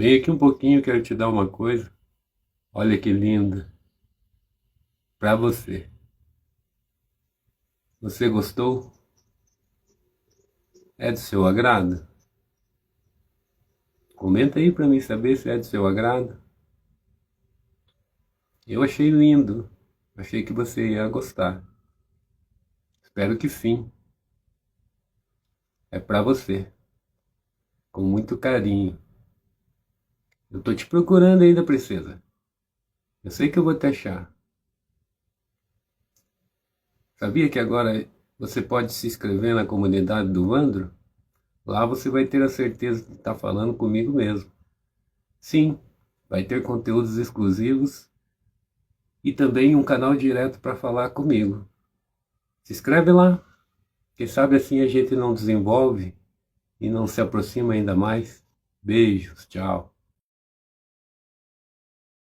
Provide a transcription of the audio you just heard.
Vem aqui um pouquinho, quero te dar uma coisa. Olha que linda. Pra você. Você gostou? É do seu agrado? Comenta aí pra mim saber se é do seu agrado. Eu achei lindo. Achei que você ia gostar. Espero que sim. É pra você. Com muito carinho. Eu tô te procurando ainda, princesa. Eu sei que eu vou te achar. Sabia que agora você pode se inscrever na comunidade do Vandro? Lá você vai ter a certeza de estar falando comigo mesmo. Sim, vai ter conteúdos exclusivos e também um canal direto para falar comigo. Se inscreve lá, quem sabe assim a gente não desenvolve e não se aproxima ainda mais. Beijos, tchau.